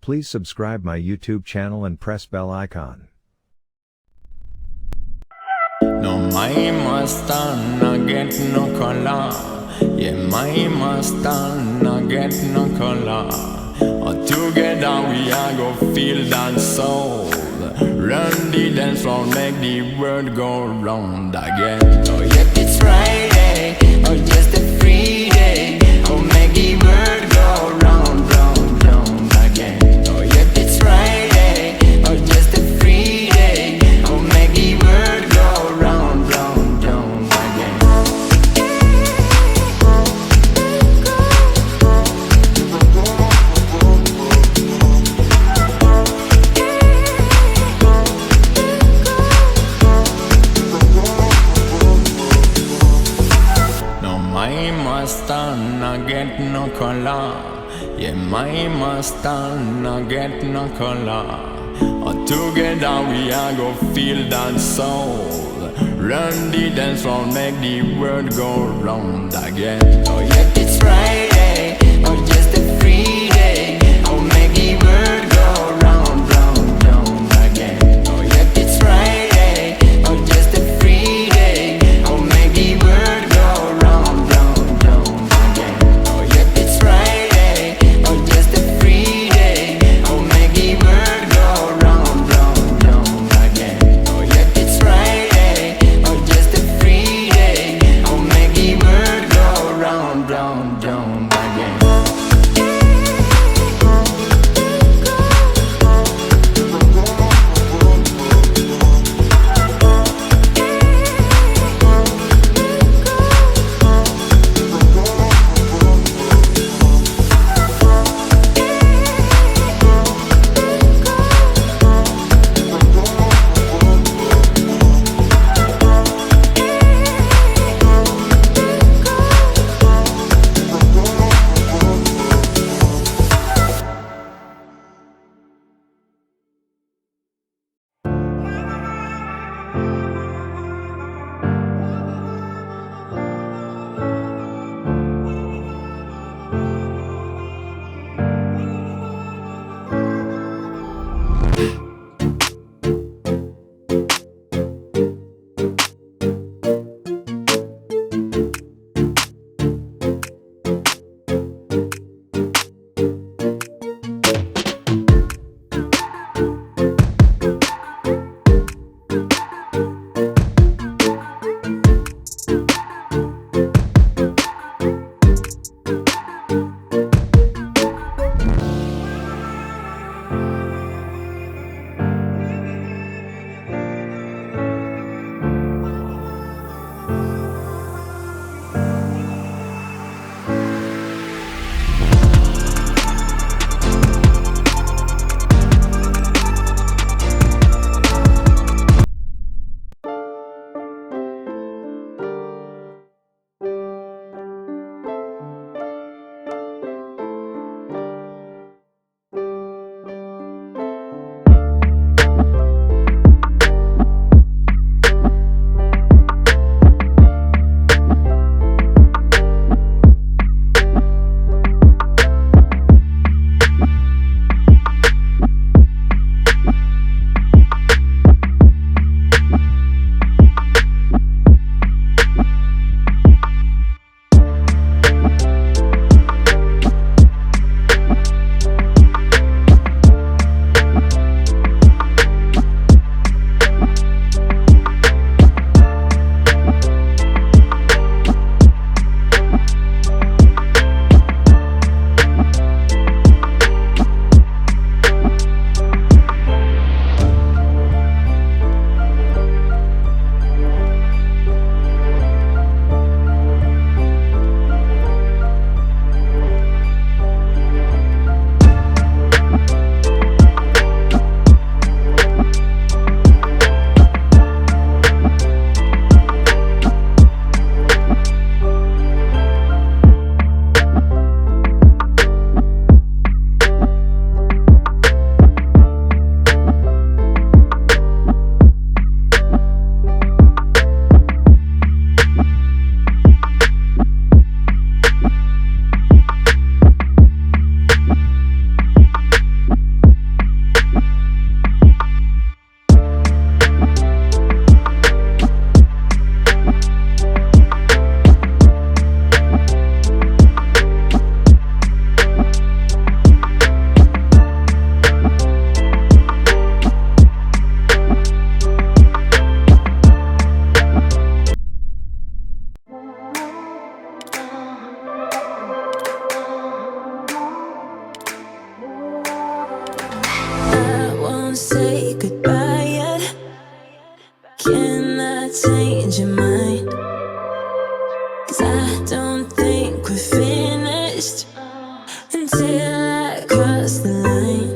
Please subscribe my YouTube channel and press bell icon. No, my Mustang not get no color. Yeah, my Mustang not get no color. Together we are go feel that soul. Run the dance floor, make the world go round again. Oh yeah, it's Friday, or just a free day. Oh, make the world go round, round, round again. Oh yeah, it's Friday, or just a free day. Oh, make the world go round, round, round again. No, my Mustang not get no color. Yeah, my Mustang not get no color. Together we are go feel that soul. Run the dance floor, make the world go round again. Oh yeah, it's Friday, or just a free day. Oh, make the world go round, round, round again. Oh yeah, it's Friday, or just a free day. Oh, make the world go round, round, round again. Oh yeah, it's Friday, or just a free day. Oh, make the world go round, round, round again. Oh yeah, it's Friday, or just a free day. Oh, make the world go round, round, round. mine.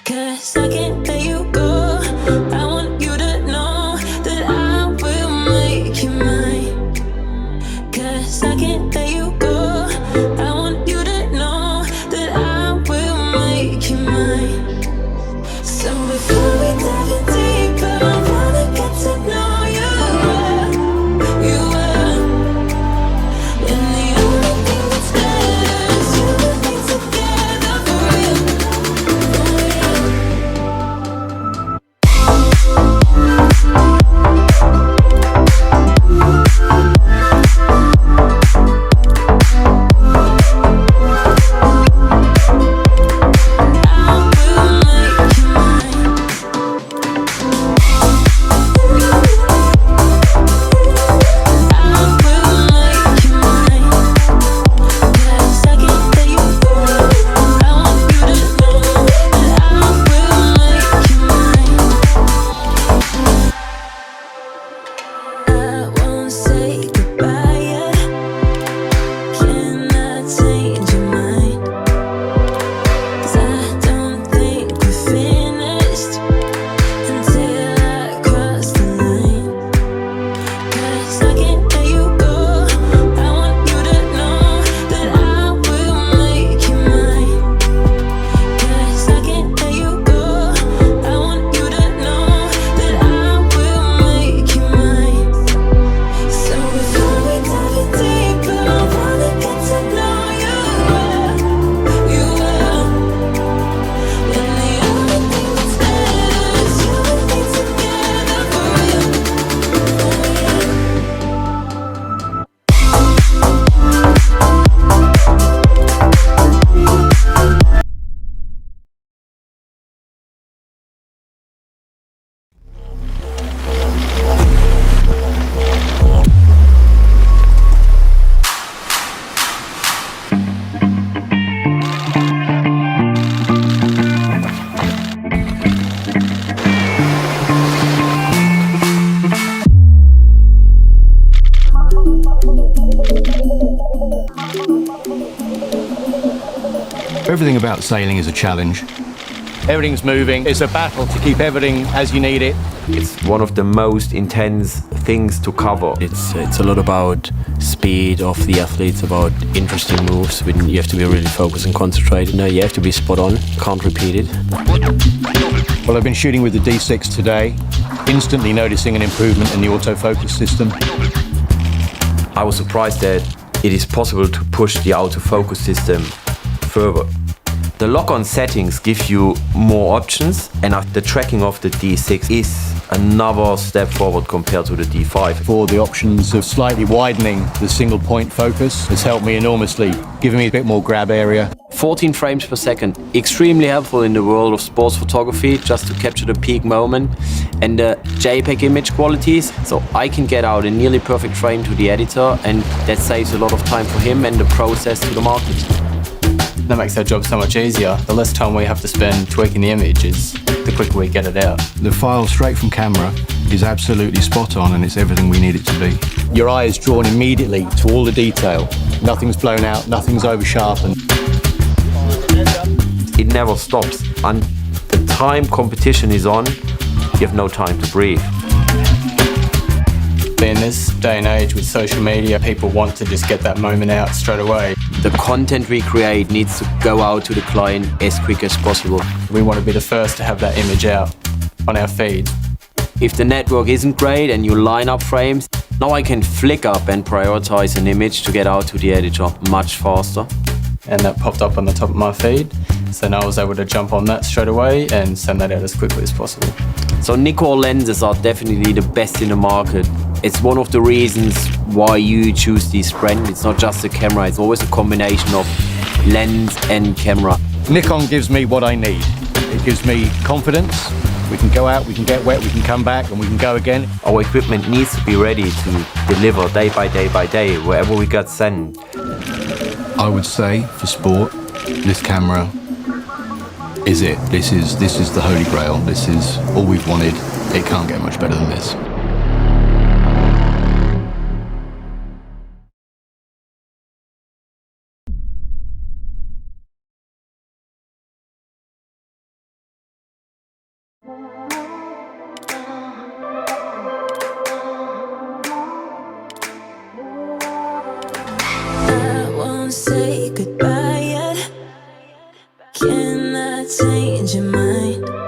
'Cause I can't let you go. I want you to know that I will make you mine. 'Cause I can't let you go. I want you to know that I will make you mine. So before we dive in deeper, I wanna get to know you well. You well. And the only thing that's better is you and me together for real. For real. Everything about sailing is a challenge. Everything's moving. It's a battle to keep everything as you need it. It's one of the most intense things to cover. It's a lot about speed of the athletes, about interesting moves. You have to be really focused and concentrated. You have to be spot on, can't repeat it. Well, I've been shooting with the D6 today, instantly noticing an improvement in the autofocus system. I was surprised that it is possible to push the autofocus system further. The lock-on settings give you more options, and the tracking of the D6 is another step forward compared to the D5. For the options of slightly widening the single point focus has helped me enormously, giving me a bit more grab area. 14 frames per second, extremely helpful in the world of sports photography, just to capture the peak moment, and the JPEG image qualities, so I can get out a nearly perfect frame to the editor, and that saves a lot of time for him and the process to the market. That makes our job so much easier. The less time we have to spend tweaking the images, the quicker we get it out. The file straight from camera is absolutely spot on, and it's everything we need it to be. Your eye is drawn immediately to all the detail. Nothing's blown out, nothing's over sharpened. It never stops. And the time competition is on, you have no time to breathe. In this day and age with social media, people want to just get that moment out straight away. The content we create needs to go out to the client as quick as possible. We want to be the first to have that image out on our feed. If the network isn't great and you line up frames, now I can flick up and prioritize an image to get out to the editor much faster. And that popped up on the top of my feed, so now I was able to jump on that straight away and send that out as quickly as possible. So Nikkor lenses are definitely the best in the market. It's one of the reasons why you choose this brand. It's not just a camera, it's always a combination of lens and camera. Nikon gives me what I need. It gives me confidence. We can go out, we can get wet, we can come back, and we can go again. Our equipment needs to be ready to deliver day by day by day, wherever we get sent. I would say, for sport, this camera is it. This is the holy grail. This is all we've wanted. It can't get much better than this. I won't say goodbye yet. Can I change your mind?